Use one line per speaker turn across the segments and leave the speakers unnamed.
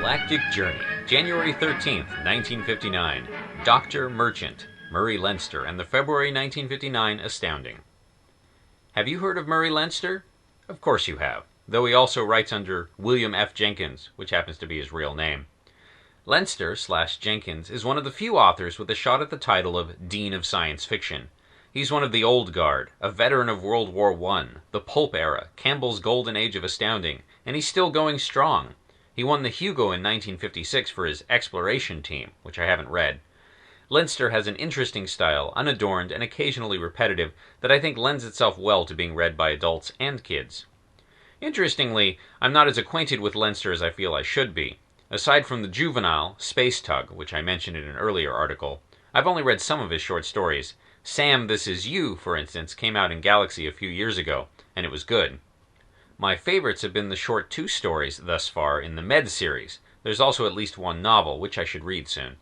Galactic Journey, January 13th, 1959. Dr. Merchant, Murray Leinster, and the February 1959 Astounding. Have you heard of Murray Leinster? Of course you have, though he also writes under William F. Jenkins, which happens to be his real name. Leinster/Jenkins is one of the few authors with a shot at the title of Dean of Science Fiction. He's one of the old guard, a veteran of World War I, the pulp era, Campbell's golden age of Astounding, and he's still going strong. He won the Hugo in 1956 for his Exploration Team, which I haven't read. Leinster has an interesting style, unadorned and occasionally repetitive, that I think lends itself well to being read by adults and kids. Interestingly, I'm not as acquainted with Leinster as I feel I should be. Aside from the juvenile Space Tug, which I mentioned in an earlier article, I've only read some of his short stories. Sam, This Is You, for instance, came out in Galaxy a few years ago, and it was good. My favorites have been the short 2 stories thus far in the Med series. There's also at least one novel, which I should read soon.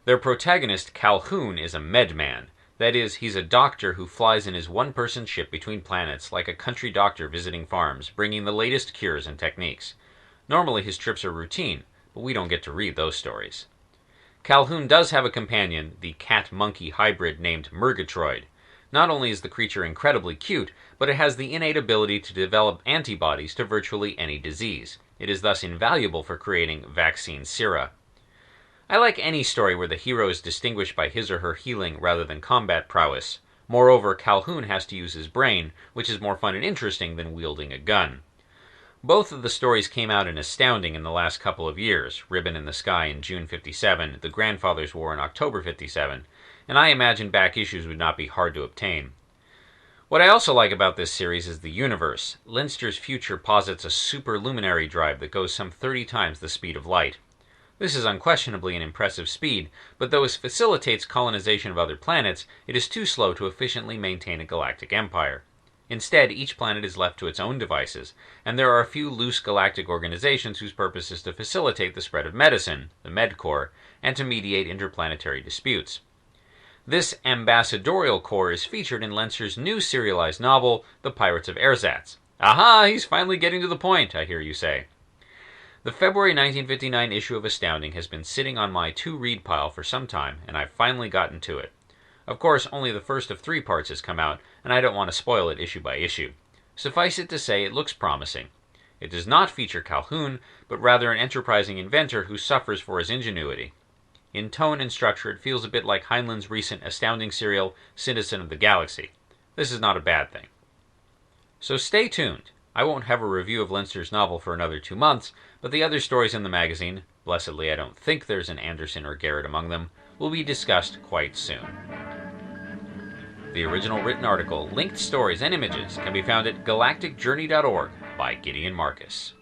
Their protagonist, Calhoun, is a medman. That is, he's a doctor who flies in his one-person ship between planets like a country doctor visiting farms, bringing the latest cures and techniques. Normally his trips are routine, but we don't get to read those stories. Calhoun does have a companion, the cat-monkey hybrid named Murgatroyd. Not only is the creature incredibly cute, but it has the innate ability to develop antibodies to virtually any disease. It is thus invaluable for creating vaccine sera. I like any story where the hero is distinguished by his or her healing rather than combat prowess. Moreover, Calhoun has to use his brain, which is more fun and interesting than wielding a gun. Both of the stories came out in Astounding in the last couple of years, Ribbon in the Sky in June 57, The Grandfather's War in October 57, and I imagine back issues would not be hard to obtain. What I also like about this series is the universe. Leinster's future posits a superluminary drive that goes some 30 times the speed of light. This is unquestionably an impressive speed, but though it facilitates colonization of other planets, it is too slow to efficiently maintain a galactic empire. Instead, each planet is left to its own devices, and there are a few loose galactic organizations whose purpose is to facilitate the spread of medicine, the MedCorps, and to mediate interplanetary disputes. This ambassadorial corps is featured in Leinster's new serialized novel, The Pirates of Ersatz. Aha, he's finally getting to the point, I hear you say. The February 1959 issue of Astounding has been sitting on my to-read pile for some time, and I've finally gotten to it. Of course, only the first of 3 parts has come out, and I don't want to spoil it issue by issue. Suffice it to say, it looks promising. It does not feature Calhoun, but rather an enterprising inventor who suffers for his ingenuity. In tone and structure, it feels a bit like Heinlein's recent Astounding serial, Citizen of the Galaxy. This is not a bad thing. So stay tuned. I won't have a review of Leinster's novel for another 2 months, but the other stories in the magazine, blessedly I don't think there's an Anderson or Garrett among them, will be discussed quite soon. The original written article, linked stories, and images can be found at galacticjourney.org by Gideon Marcus.